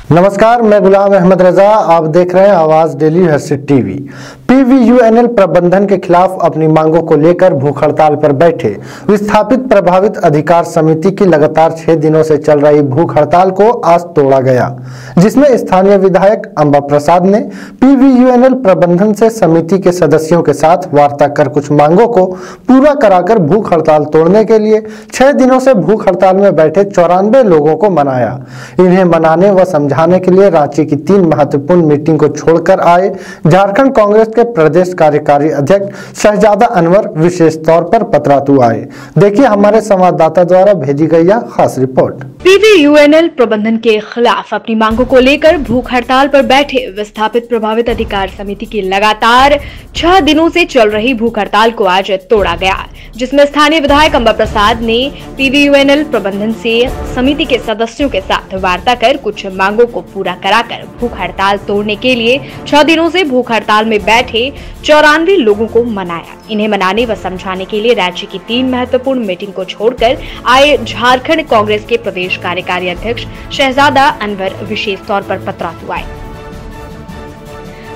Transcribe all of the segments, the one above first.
नमस्कार, मैं गुलाम अहमद रजा। आप देख रहे हैं आवाज डेली हर्षित टीवी। पीवीयूएनएल प्रबंधन के खिलाफ अपनी मांगों को लेकर भूख हड़ताल पर बैठे विस्थापित प्रभावित अधिकार समिति की लगातार 6 दिनों से चल रही भूख हड़ताल को आज तोड़ा गया, जिसमें स्थानीय विधायक अंबा प्रसाद ने पीवीयूएनएल प्रबंधन से समिति के सदस्यों के साथ वार्ता कर कुछ मांगों को पूरा कराकर भूख हड़ताल तोड़ने के लिए 6 दिनों से भूख हड़ताल में बैठे 94 लोगों को मनाया। इन्हें मनाने व समझाने के लिए रांची की 3 महत्वपूर्ण मीटिंग को छोड़कर आए झारखंड कांग्रेस के प्रदेश कार्यकारी अध्यक्ष शहजादा अनवर विशेष तौर पर पतरातू आए। देखिए हमारे संवाददाता द्वारा भेजी गई यह खास रिपोर्ट। पीवीयूएनएल प्रबंधन के खिलाफ अपनी मांगों को लेकर भूख हड़ताल पर बैठे विस्थापित प्रभावित अधिकार समिति की लगातार 6 दिनों से चल रही भूख हड़ताल को आज तोड़ा गया, जिसमें स्थानीय विधायक अंबा प्रसाद ने पीवीयूएनएल प्रबंधन से समिति के सदस्यों के साथ वार्ता कर कुछ मांगों को पूरा कराकर भूख हड़ताल तोड़ने के लिए 6 दिनों से भूख हड़ताल में बैठे 94 लोगों को मनाया। इन्हें मनाने व समझाने के लिए राज्य की 3 महत्वपूर्ण मीटिंग को छोड़कर आए झारखंड कांग्रेस के प्रदेश कार्यकारी अध्यक्ष शहजादा अनवर विशेष तौर पर पतरातू आए।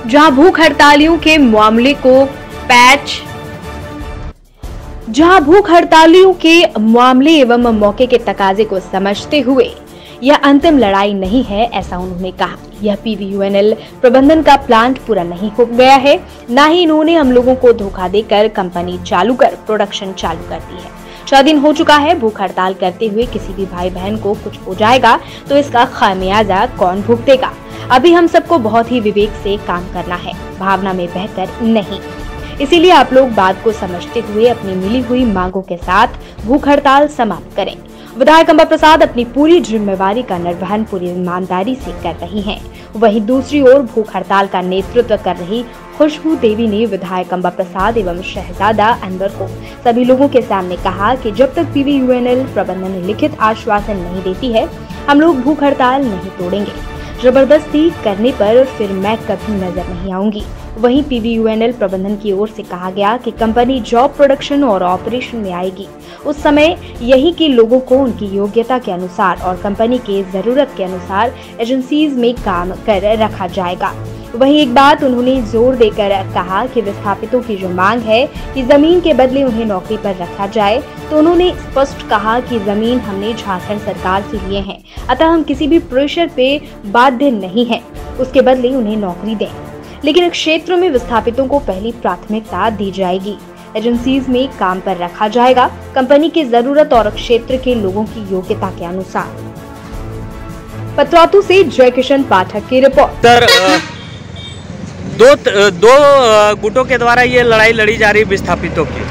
जहां भूख हड़तालियों के मामले एवं मौके के तकाजे को समझते हुए यह अंतिम लड़ाई नहीं है, ऐसा उन्होंने कहा। यह पीवीयूएनएल प्रबंधन का प्लांट पूरा नहीं हो गया है, न ही इन्होंने हम लोगों को धोखा देकर कंपनी चालू कर प्रोडक्शन चालू कर दी है। 6 दिन हो चुका है। भूख हड़ताल करते हुए किसी भी भाई बहन को कुछ हो जाएगा तो इसका खामियाजा कौन भुगतेगा? अभी हम सबको बहुत ही विवेक से काम करना है, भावना में बहकर नहीं। इसीलिए आप लोग बात को समझते हुए अपनी मिली हुई मांगों के साथ भूख हड़ताल समाप्त करें। विधायक अंबा प्रसाद अपनी पूरी जिम्मेवारी का निर्वहन पूरी ईमानदारी से कर रही हैं। वहीं दूसरी ओर भूख हड़ताल का नेतृत्व कर रही खुशबू देवी ने विधायक अंबा प्रसाद एवं शहजादा अनवर को सभी लोगों के सामने कहा कि जब तक पीवीयूएनएल प्रबंधन लिखित आश्वासन नहीं देती है, हम लोग भूख हड़ताल नहीं तोड़ेंगे। जबरदस्ती करने पर फिर मैं कभी नजर नहीं आऊंगी। वहीं पीवीयूएनएल प्रबंधन की ओर से कहा गया कि कंपनी जॉब प्रोडक्शन और ऑपरेशन में आएगी, उस समय यही के लोगों को उनकी योग्यता के अनुसार और कंपनी के जरूरत के अनुसार एजेंसीज में काम कर रखा जाएगा। वहीं एक बात उन्होंने जोर देकर कहा कि विस्थापितों की जो मांग है कि जमीन के बदले उन्हें नौकरी पर रखा जाए, तो उन्होंने स्पष्ट कहा कि जमीन हमने झारखंड सरकार से लिए हैं, अतः हम किसी भी प्रेशर पे बाध्य नहीं हैं, उसके बदले उन्हें नौकरी दें। लेकिन क्षेत्र में विस्थापितों को पहली प्राथमिकता दी जाएगी, एजेंसीज में काम पर रखा जाएगा, कंपनी की जरूरत और क्षेत्र के लोगों की योग्यता के अनुसार। पतरातू से जय किशन पाठक की रिपोर्ट। दो गुटों के द्वारा ये लड़ाई लड़ी जा रही विस्थापितों की,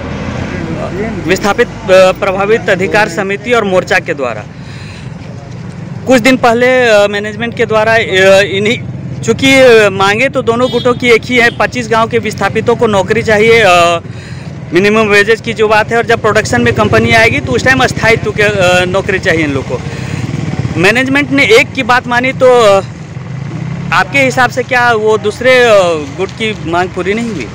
विस्थापित प्रभावित अधिकार समिति और मोर्चा के द्वारा। कुछ दिन पहले मैनेजमेंट के द्वारा इन्हीं, चूँकि मांगे तो दोनों गुटों की एक ही है, 25 गांव के विस्थापितों को नौकरी चाहिए, मिनिमम वेजेज की जो बात है, और जब प्रोडक्शन में कंपनी आएगी तो उस टाइम अस्थायित्व के नौकरी चाहिए इन लोग को। मैनेजमेंट ने एक की बात मानी तो आपके हिसाब से क्या वो दूसरे गुट की मांग पूरी नहीं हुई?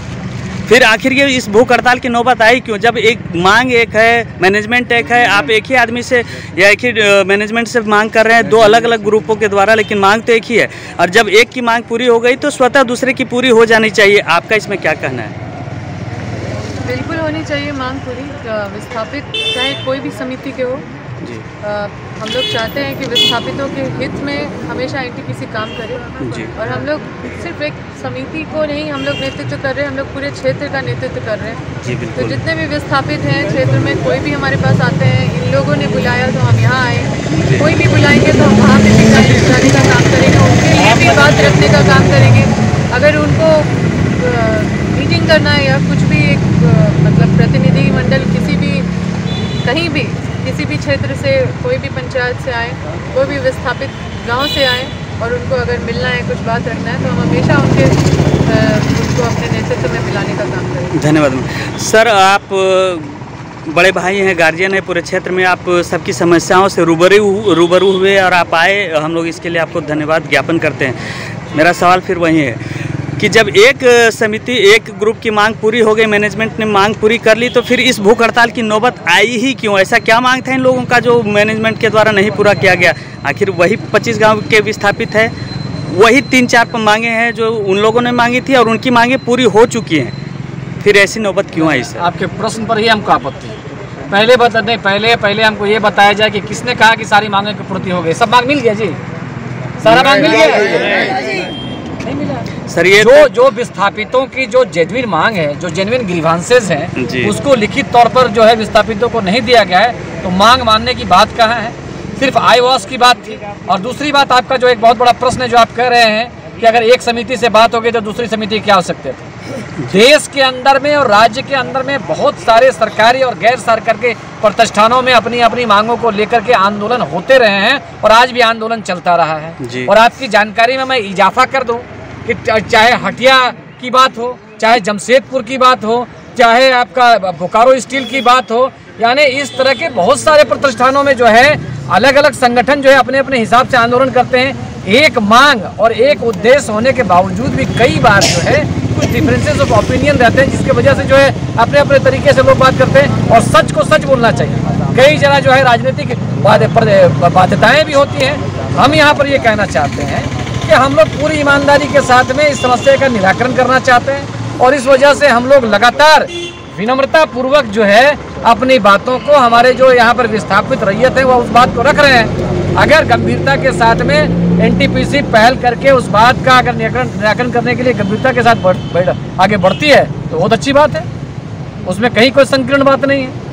फिर आखिर ये इस भूख हड़ताल की नौबत आई क्यों? जब एक मांग एक है, मैनेजमेंट एक है, आप एक ही आदमी से या एक ही मैनेजमेंट से मांग कर रहे हैं, 2 अलग अलग ग्रुपों के द्वारा, लेकिन मांग तो एक ही है। और जब एक की मांग पूरी हो गई तो स्वतः दूसरे की पूरी हो जानी चाहिए। आपका इसमें क्या कहना है? बिल्कुल होनी चाहिए मांग पूरी, विस्थापित चाहे कोई भी समिति के हो जी। हम लोग चाहते हैं कि विस्थापितों के हित में हमेशा एनटीपीसी काम करे जी। और हम लोग सिर्फ एक समिति को नहीं, हम लोग नेतृत्व कर रहे हैं, हम लोग पूरे क्षेत्र का नेतृत्व कर रहे हैं जी। तो जितने भी विस्थापित हैं क्षेत्र में, कोई भी हमारे पास आते हैं, इन लोगों ने बुलाया तो हम यहाँ आए, कोई भी बुलाएंगे तो हम वहाँ पर भी जाने का काम करेंगे, उनके लिए भी बात रखने का काम करेंगे। अगर उनको मीटिंग करना है या कुछ भी एक मतलब प्रतिनिधि मंडल कहीं भी किसी भी क्षेत्र से, कोई भी पंचायत से आए, कोई भी विस्थापित गांव से आए और उनको अगर मिलना है, कुछ बात रखना है, तो हम हमेशा उनको अपने नेतृत्व में मिलाने का काम करेंगे। धन्यवाद सर। आप बड़े भाई हैं, गार्जियन है पूरे क्षेत्र में, आप सबकी समस्याओं से रूबरू हुए और आप आए, हम लोग इसके लिए आपको धन्यवाद ज्ञापन करते हैं। मेरा सवाल फिर वही है, कि जब एक समिति, एक ग्रुप की मांग पूरी हो गई, मैनेजमेंट ने मांग पूरी कर ली, तो फिर इस भूख हड़ताल की नौबत आई ही क्यों? ऐसा क्या मांग था इन लोगों का जो मैनेजमेंट के द्वारा नहीं पूरा किया गया? आखिर वही 25 गांव के विस्थापित है, वही 3-4 मांगे हैं जो उन लोगों ने मांगी थी और उनकी मांगे पूरी हो चुकी हैं, फिर ऐसी नौबत क्यों आई सर? आपके प्रश्न पर ही हमको आपत्ति है। पहले हमको ये बताया जाए कि किसने कहा कि सारी मांगों की पूर्ति हो गई? सब मांग मिल गया जी, सारा मांग मिल गया? नहीं मिला सर। ये जो विस्थापितों की जो जेन्युइन मांग है, जो जेन्युइन ग्रीवांसेस हैं, उसको लिखित तौर पर जो है विस्थापितों को नहीं दिया गया है, तो मांग मानने की बात कहाँ है? सिर्फ आई वॉश की बात थी। और दूसरी बात, आपका जो एक बहुत बड़ा प्रश्न है जो आप कह रहे हैं कि अगर एक समिति से बात हो गई तो दूसरी समिति क्या हो सकते थे? देश के अंदर में और राज्य के अंदर में बहुत सारे सरकारी और गैर सरकारी के प्रतिष्ठानों में अपनी अपनी मांगों को लेकर के आंदोलन होते रहे हैं और आज भी आंदोलन चलता रहा है। और आपकी जानकारी में मैं इजाफा कर दूं कि चाहे हटिया की बात हो, चाहे जमशेदपुर की बात हो, चाहे आपका बोकारो स्टील की बात हो, यानी इस तरह के बहुत सारे प्रतिष्ठानों में जो है अलग अलग संगठन जो है अपने अपने हिसाब से आंदोलन करते हैं। एक मांग और एक उद्देश्य होने के बावजूद भी कई बार जो है कुछ डिफरेंसेस ऑफ ओपिनियन रहते हैं, जिसके वजह से जो है अपने अपने तरीके से लोग बात करते हैं। और सच को सच बोलना चाहिए। कई जगह जो है राजनीतिक बाध्यताएं भी होती हैं। हम यहाँ पर ये कहना चाहते हैं कि हम लोग पूरी ईमानदारी के साथ में इस समस्या का निराकरण करना चाहते हैं और इस वजह से हम लोग लगातार विनम्रता पूर्वक जो है अपनी बातों को, हमारे जो यहाँ पर विस्थापित रैयत है वह उस बात को रख रहे हैं। अगर गंभीरता के साथ में एनटीपीसी पहल करके उस बात का अगर निराकरण करने के लिए गंभीरता के साथ आगे बढ़ती है तो बहुत अच्छी बात है, उसमें कहीं कोई संकीर्ण बात नहीं है।